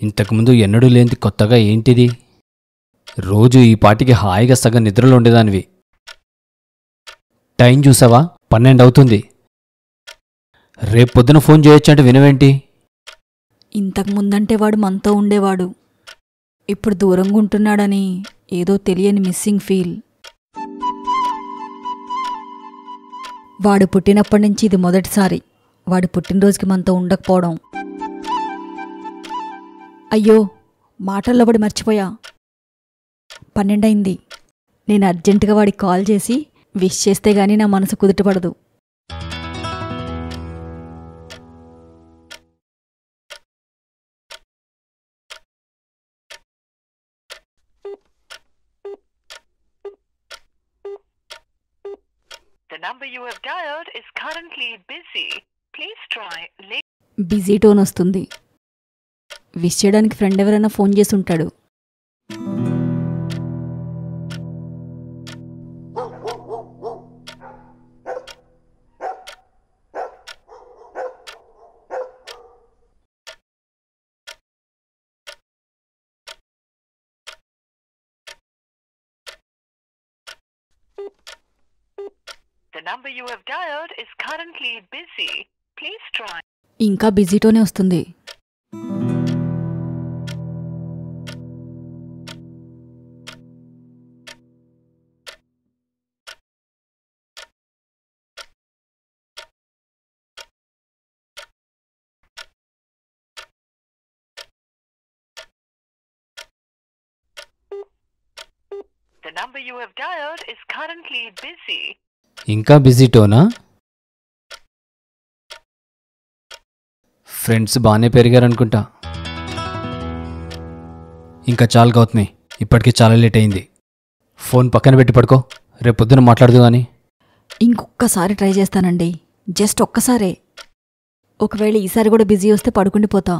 ఇంతకుముందు ఎన్నడూ లేనిది కొత్తగా ఏంటిది? రోజు ఈ పాటికి హాయిగా సగం నిద్రలో ఉండేదానివి. టైం చూసావా? 12 అవుతుంది. రేపు పొద్దున ఫోన్ చేయొచ్చంటే వినవేంటి? ఇంతకుముందంటే వాడు మనతో ఉండేవాడు. ఇప్పుడు దూరంగా ఉంటున్నాడని ఏదో తెలియని మిస్సింగ్ ఫీల్. వాడు పుట్టినప్పటి నుంచి ఇది మొదటిసారి వాడు పుట్టినరోజుకి మనతో ఉండకపోవడం. అయ్యో, మాటల్లో పడి మర్చిపోయా. 12 అయింది. నేను అర్జెంటుగా వాడికి కాల్ చేసి విష్ చేస్తే గానీ నా మనసు కుదుటపడదు. బిజీ టోన్ వస్తుంది. విష్ చేయడానికి ఫ్రెండ్ ఎవరైనా ఫోన్ చేసి ఉంటాడు. ఇంకా బిజీటోనే వస్తుంది. ఇంకా బిజీటోనా? ఫ్రెండ్స్ బాగానే పెరిగారనుకుంటా. ఇంకా చాలు గౌతమి, ఇప్పటికీ చాలా లేట్ అయింది. ఫోన్ పక్కన పెట్టి పడుకో, రేపు పొద్దున మాట్లాడదు అని. ఇంకొక్కసారి ట్రై చేస్తానండి, జస్ట్ ఒక్కసారే. ఒకవేళ ఈసారి కూడా బిజీ వస్తే పడుకుండిపోతా.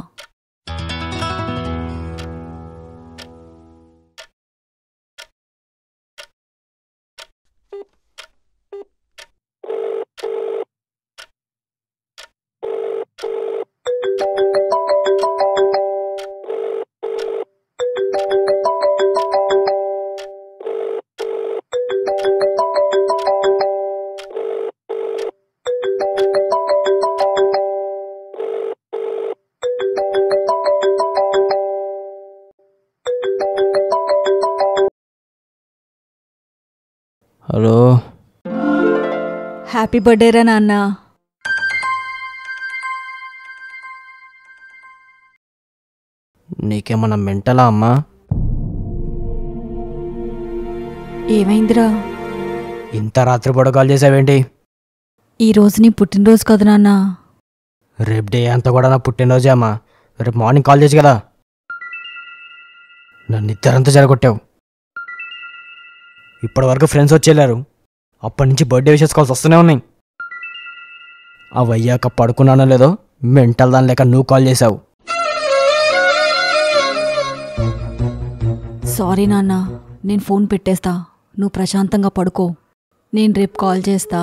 హలో, హ్యాపీ బర్త్డేరా నాన్న. నీకేమన్నా మెంటలా అమ్మా? ఏమైందిరా? ఇంత రాత్రి పూట కాల్ చేసావేంటి? ఈరోజు నీ పుట్టినరోజు కదా నాన్న. రేపు డే అంతా కూడా నా పుట్టినరోజే అమ్మా. రేపు మార్నింగ్ కాల్ చేసి కదా. నన్ను నిద్రంతా జరగొట్టావు. ఇప్పటి వరకు ఫ్రెండ్స్ వచ్చేళ్ళారు. అప్పటి నుంచి బర్త్డే విషెస్ కాల్స్ వస్తూనే ఉన్నాయి. అవయ్యాక పడుకున్నానో లేదో మెంటల్ దాని లేక నువ్వు కాల్ చేసావు. సారీ నాన్న, నేను ఫోన్ పెట్టేస్తా. నువ్వు ప్రశాంతంగా పడుకో. నేను రేపు కాల్ చేస్తా.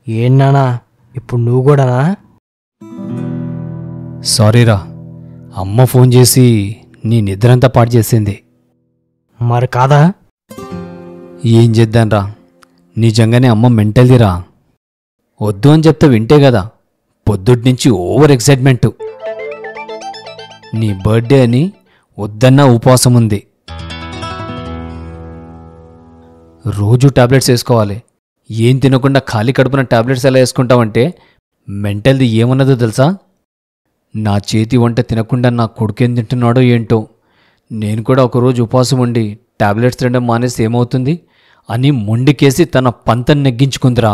ఏంటన్నా ఇప్పుడు నువ్వు కూడానా? సారీరా, అమ్మ ఫోన్ చేసి నీ నిద్రంతా పాడు చేసింది. మరి కాదా? ఏం చేద్దాన్రా, నిజంగానే అమ్మ మెంటల్దిరా. వద్దు అని చెప్తే వింటే కదా, పొద్దుట్నుంచి ఓవర్ ఎక్సైట్మెంటు. నీ బర్త్డే అని వద్దన్నా ఉపవాసం ఉంది. రోజు టాబ్లెట్స్ వేసుకోవాలి. ఏం తినకుండా ఖాళీ కడుపున టాబ్లెట్స్ ఎలా వేసుకుంటావంటే మెంటల్ది ఏమన్నదో తెలుసా? నా చేతి వంట తినకుండా నా కొడుకేం తింటున్నాడో ఏంటో, నేను కూడా ఒకరోజు ఉపవాసం ఉండి టాబ్లెట్స్ తినడం మానేసి ఏమవుతుంది అని మొండికేసి తన పంతం నెగ్గించుకుందిరా.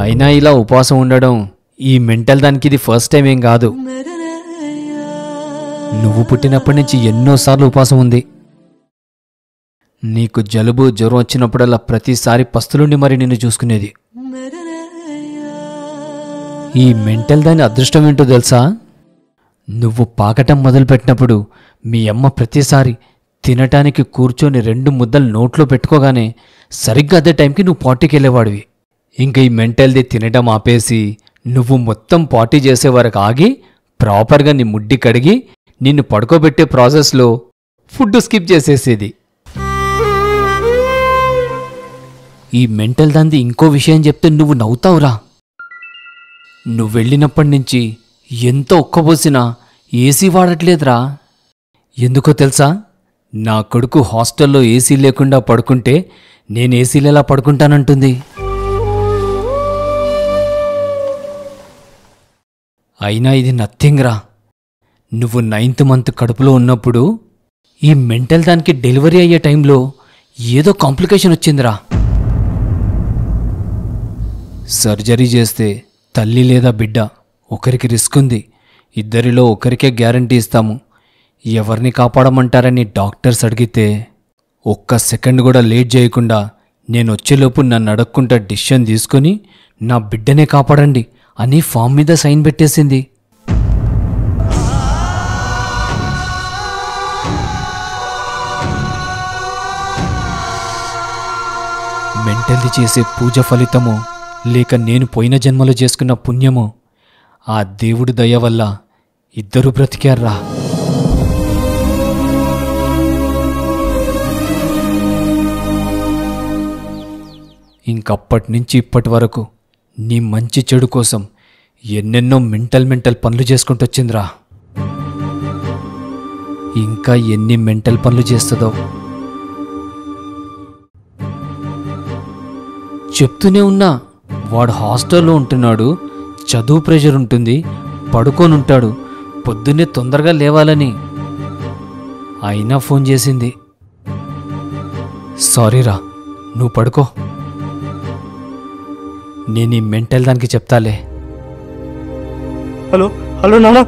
అయినా ఇలా ఉపవాసం ఉండడం ఈ మెంటల్ దానికి ఇది ఫస్ట్ టైం ఏం కాదు. నువ్వు పుట్టినప్పటి నుంచి ఎన్నోసార్లు ఉపవాసం ఉంది. నీకు జలుబు జ్వరం వచ్చినప్పుడల్లా ప్రతిసారి పస్తులుండి మరి నిన్ను చూసుకునేది. ఈ మెంటల్ దాని అదృష్టం ఏంటో తెలుసా? నువ్వు పాకటం మొదలుపెట్టినప్పుడు మీ అమ్మ ప్రతిసారి తినటానికి కూర్చొని 2 ముద్దలు నోట్లో పెట్టుకోగానే సరిగ్గా అదే టైంకి నువ్వు పార్టీకి వెళ్ళేవాడివి. ఇంక ఈ మెంటల్ది తినటం ఆపేసి నువ్వు మొత్తం పార్టీ చేసే వరకు ఆగి ప్రాపర్గా నీ ముడ్డి కడిగి నిన్ను పడుకోబెట్టే ప్రాసెస్లో ఫుడ్ స్కిప్ చేసేసేది. ఈ మెంటల్ దాంది ఇంకో విషయం చెప్తే నువ్వు నవ్వుతావురా. నువ్వు వెళ్ళినప్పటి నుంచి ఎంత ఒక్కబోసినా ఏసీ వాడట్లేదురా. ఎందుకో తెలుసా? నా కొడుకు హాస్టల్లో ఏసీ లేకుండా పడుకుంటే నేను ఏసీలో ఎలా పడుకుంటానంటుంది. అయినా ఇది నథింగ్ రా. నువ్వు 9th మంత్ కడుపులో ఉన్నప్పుడు ఈ మెంటల్ దానికి డెలివరీ అయ్యే టైంలో ఏదో కాంప్లికేషన్ వచ్చిందిరా. సర్జరీ చేస్తే తల్లి లేదా బిడ్డ ఒకరికి రిస్క్ ఉంది, ఇద్దరిలో ఒకరికే గ్యారంటీ ఇస్తాము, ఎవరిని కాపాడమంటారని డాక్టర్స్ అడిగితే 1 సెకండ్ కూడా లేట్ చేయకుండా నేను వచ్చేలోపు నన్ను అడగకుండా డిసిషన్ తీసుకొని నా బిడ్డనే కాపాడండి అని ఫామ్ మీద సైన్ పెట్టేసింది. మెంటల్ది చేసే పూజ ఫలితమో లేక నేను పోయిన జన్మలో చేసుకున్న పుణ్యమో ఆ దేవుడి దయ వల్ల ఇద్దరూ బ్రతికారా. ఇంకప్పటినుంచి ఇప్పటి వరకు నీ మంచి చెడు కోసం ఎన్నెన్నో మెంటల్ పనులు చేసుకుంటూ వచ్చిందిరా. ఇంకా ఎన్ని మెంటల్ పనులు చేస్తుందో చెప్తూనే ఉన్నా. వాడు హాస్టల్లో ఉంటున్నాడు, చదువు ప్రెషర్ ఉంటుంది, పడుకొని ఉంటాడు, పొద్దున్నే తొందరగా లేవాలని. అయినా ఫోన్ చేసింది. సారీరా, నువ్వు పడుకో, నేను ఈ మెంటల్ దానికి చెప్తాలే. హలో హలో నాన్న.